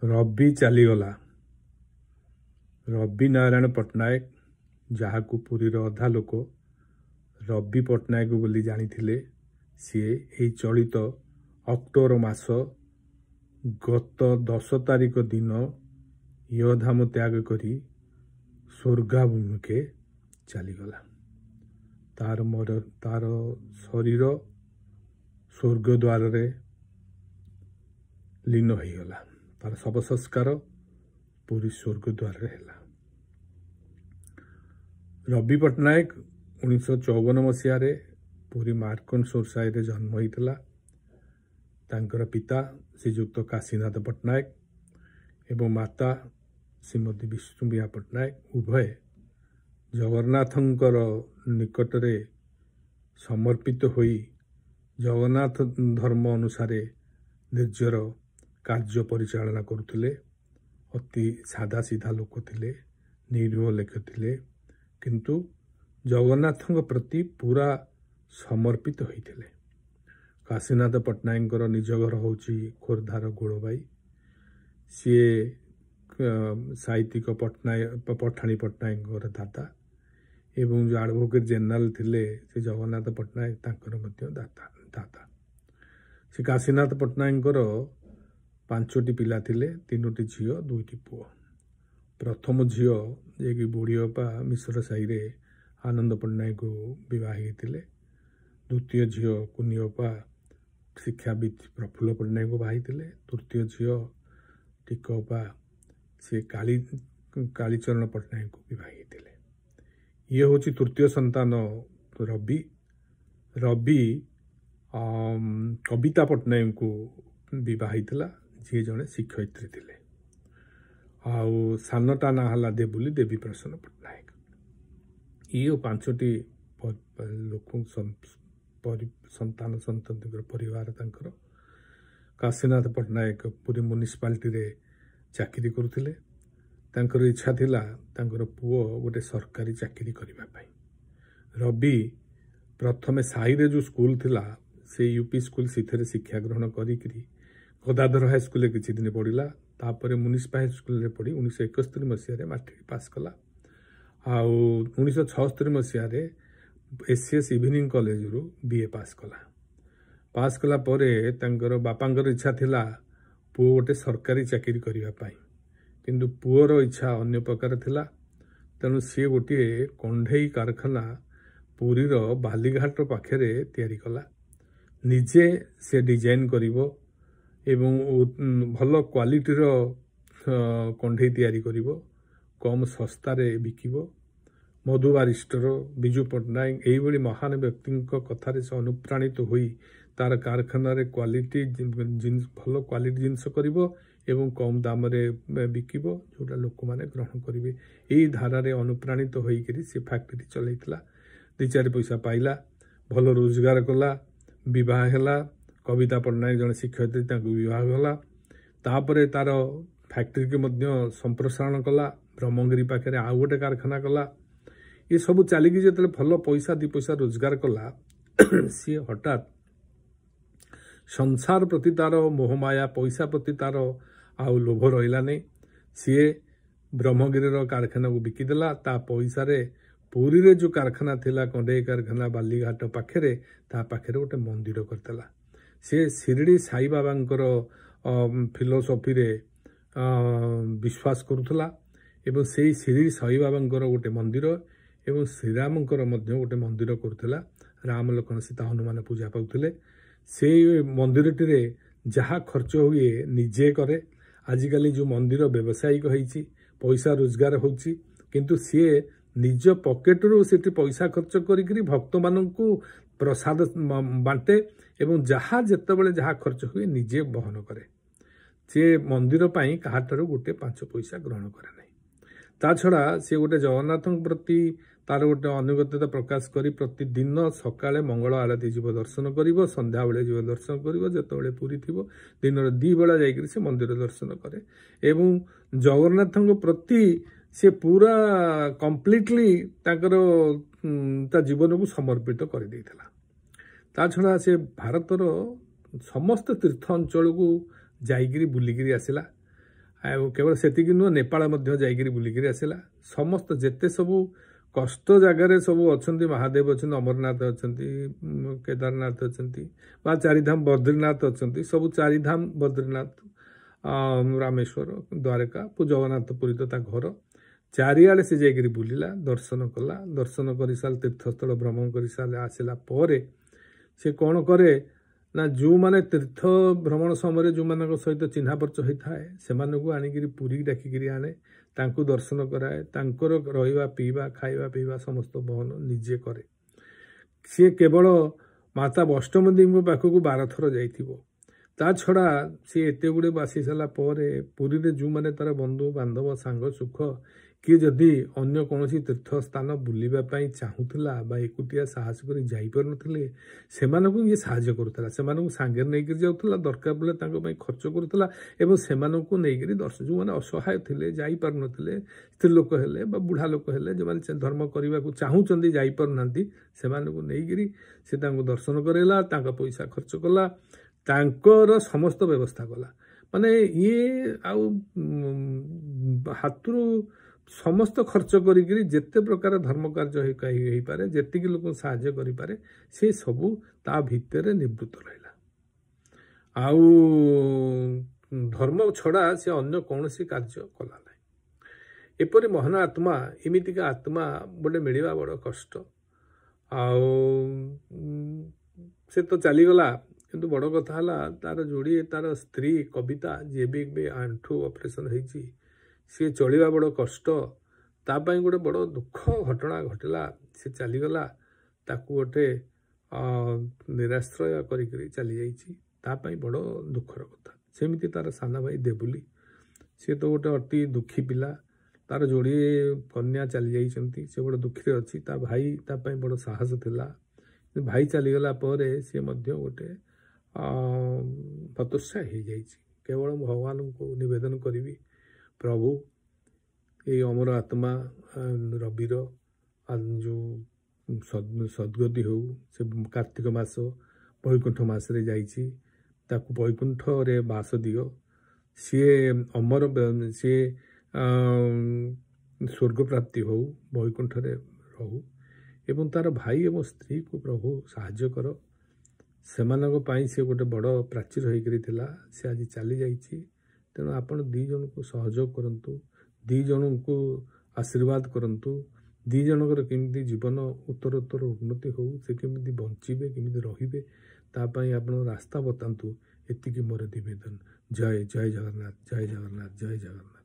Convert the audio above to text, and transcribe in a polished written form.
रवि चलीगला। रवि नारायण पट्टनायक जहाकू पुरी अधा लोक रवि पट्टनायक बोली जानी सी चलित अक्टोबर मास गत 10 तारिख दिन योधाम त्याग करी स्वर्गाभिमुखे चलीगला। तार शरीर स्वर्गद्वार लीन हो गला। तार शव संस्कार पूरी स्वर्गद्वार है। रवि पट्टनायक 1954 मसीह पूरी मार्कन सोरसाई रे जन्म होता। तांकर पिता श्रीजुक्त काशीनाथ पट्टनायक एवं माता श्रीमती विष्णुप्रिया पट्टनायक उभय जगन्नाथंकर निकटरे समर्पित होई जगन्नाथ धर्म अनुसार निर्जर कार्य परिचालना करुले। अति सादा सीधा लोक थिले, निरीह लेख थिले, किंतु जगन्नाथ प्रति पूरा समर्पित होइथिले। काशीनाथ पट्टनायक निज घर होची खोर्धार गोड़बाई। सी साहित्यिक पठाणी पट्टनायक दादा एवं जो एडवोकेट जनरल थिले से जगन्नाथ पट्टनायक तांकर मध्य दादा। से काशीनाथ पट्टनायक 5टी पिला थिले, 3टी झील 2टी पुओ। प्रथम झील जे कि बुढ़ीअपा मिश्र साई रे आनंद पट्टनायक को विवाह होते। द्वितीय झील कुनिअपा शिक्षाविद प्रफुल्ल पट्टनायक को बाही। तृतीय झील टिकअपा से कालीचरण पट्टनायक को विवाह होते। ये हूँ तृतीय संतान रवि। रवि कविता पट्टनायक को विवाह होता, जी जड़े शिक्षयित्री थे। आउ सानटा ना हला देबुली देवी प्रसन्न पट्टनायक। ये 5टी लोक संतान संतति परिवार। तांकर काशीनाथ पट्टनायक पूरी म्युनिसिपालिटी रे चाकरी करुले। तांकर इच्छा थिला तांकर पुओ गोटे सरकारी चाकरी करिबा पई। रवि प्रथमे साई रे जो स्कूल थिला से यूपी स्कूल सिथरे शिक्षा ग्रहण करी गदाधर हाई स्कूल किछि दिन पढ़िला। तापर म्युनिसिपल स्कूल रे पढ़ी 1971 मसीह मैट्रिक पास कला। आउ 1976 मसीह एससीएस इवनिंग कॉलेज रु बीए पास कला परे तांकर बापांकर इच्छा थिला पुओ गोटे सरकारी चाकरी करिबा पई, किंतु पुओर इच्छा अन्य प्रकार थिला। तेणु सी गोटे कंढेई कारखाना पुरीर बालीघाट पाखे तैयारी कला। निजे से डिजाइन करिवो एवं भल क्वालिटीर कंढेई तैयारी करिवो, कम सस्तारे बिकिबो। मधु बारिस्टर, बिजू पट्टनायक यही महान व्यक्ति कथार से अनुप्राणित होई तार कारखाना क्वालिटी भल क्वालिटी जिनस करिवो एवं कम दाम रे बिकिबो, जोटा लोक माने ग्रहण करिवे। यही धारारे अनुप्राणित होइकरी से फैक्ट्री चलैतला। 2-4 पैसा पाइला, भल रोजगार कला, विवाह हैला। कविता पट्टनायक जन शिक्षयित्री विवाह गला। तापर तार फैक्ट्री के मध्य संप्रसारण कला। ब्रह्मगिरी पाखे आउ गोटे कारखाना कला। ये सब चलिकी जो भल पैसा 2 पैसा रोजगार कला, सी हठात संसार प्रति तार मोहमाया, पैसा प्रति तार आउ लोभ रहा नहीं। सी ब्रह्मगिरी कारखाना को बिकिदेला। ता पैसा पुरी रे जो कारखाना थिला कंडेई कारखाना बालीघाट पाखे गोटे मंदिर करदेला। से शिरडी साई बाबांकर फिलोसफी रे विश्वास करुला एवं से शिरडी साई बाबांकर गोटे मंदिर एवं श्रीरामंकर मध्य गोटे मंदिर करुला। राम लक्ष्मण सीता हनुमान पूजा पाउथिले। से मंदिर टी जहाँ खर्च हुए निजे करे। आजिकल जो मंदिर व्यवसायिक होइछि, पैसा रोजगार होछि, किंतु सी निज पॉकेट से पैसा खर्च करी भक्त मानू प्रसाद बांटे एवं जहाँ जितेबाला जहाँ खर्च हुए निजे बहन करे। सी मंदिर पाई कहाठार गोटे 5 पैसा ग्रहण करे नहीं। ता छड़ा सी गोटे जगन्नाथ प्रति तार गोटे अनुगत्यता प्रकाश करी प्रतिदिन सकाळे मंगल आरती जीव दर्शन करिवो, संध्या बेले जीव दर्शन करिवो। जेतेबेले पुरी थिवो दिन 2 बेला जाइकरी से मंदिर दर्शन करे एवं जगन्नाथ प्रति से पूरा कंप्लीटली ता जीवन को समर्पित कर देइथला। ता छड़ा से भारतर समस्त तीर्थ अंचल को जाइकिरी बुलिकिरी आसिला केवल सेतिक नुह नेपाल जाइकिरी बुलिकिरी आसिला समस्त जेते सबू कष्ट जगार सब अच्छा महादेव अच्छा अमरनाथ अच्छा केदारनाथ अच्छा चारिधाम बद्रीनाथ अच्छा सब चारिधाम बद्रीनाथ रामेश्वर द्वारका जगन्नाथ पुरी तो घर चारिआडे से जाइकिरी बुलिला दर्शन कला दर्शन कर साल तीर्थस्थल भ्रमण कर साल आसला से कौन करे ना जो माने तीर्थ भ्रमण समय जो मान सहित चिन्हा परिचय होता है से आनिकी पुरी डाकिकी आने तांकु दर्शन कराए तांकर रहिबा पीवा खाइबा पीवा समस्त बहन निजे करे सी केवल माता वैष्णो देवी पाखक 12 थर जाइथिबो ता छड़ा सी एते गुड़े बासी सारा पुरी रे जो माने तार बंधु बांधव सांग सुख किए जदि अन्य कौन तीर्थ स्थान बुलवाई चाहूला एकुटिया साहस कर जापे से ये साहाय्य करूला से सांगे नहीं जाऊला दरकार पड़े खर्च करूला से दर्शन जो मैंने असहाय थे जापार नी स्त्री लोक है बुढ़ा लोक है जो मैंने धर्म करने को चाहूँगी जापार से से दर्शन करेला पैसा खर्च कला तांकर समस्त व्यवस्था कला माने ये हाथरू समस्त खर्च करी जेते प्रकार धर्म कार्य हो पारे जेतिक लोक साहाय्य करि पारे से सबू ता भितर निवृत्त रहा आउ धर्म छड़ा से अन्य कौन कार्य कला ना एपरी महान आत्मा एमितिका आत्मा गोटे मिलवा बड़ कष्ट से तो चलीगला किंतु बड़ कथा तार जोड़ी तार स्त्री कविता जी भी आंठू ऑपरेशन होती सी चलवा बड़ कष्ट तापाई गोटे बड़ दुख घटना घटला सी चलीगला ताकू गोटे निराश्रय करी चली जाइए बड़ दुखर कथा सेमती तार साना भाई देबुली सी तो गोटे अति दुखी पिला तार जोड़ी कन्या चली जाइए से बड़ दुखी अच्छी ता भाई तापाई बड़ साहस थिला भाई चलीगला सी गोटे हतोत्साह हो जाइए केवल भगवान को निवेदन करी प्रभु ये अमर आत्मा रविर जो सद्गति हो से कार्तिक मास वैकुंठ मसरे जाइए वैकुंठ रे बास दियो सी अमर सी स्वर्ग प्राप्ति हो वैकुंठ रे रहू एवं तार भाई एवं स्त्री को प्रभु साहाय्य कर से गोटे बड़ प्राचीर होता से आज चली जाइए तेणु आपण दी जन को सहयोग करंतु दी जन को आशीर्वाद करंतु दी जनकर केमिति जीवन उत्तरोत्तर उन्नति हो से केमिति बंचिबे केमिति रहिबे तापाई आपण रास्ता बतांतु एतिकी मोर निवेदन जय जय जगन्नाथ जय जगन्नाथ जय जगन्नाथ।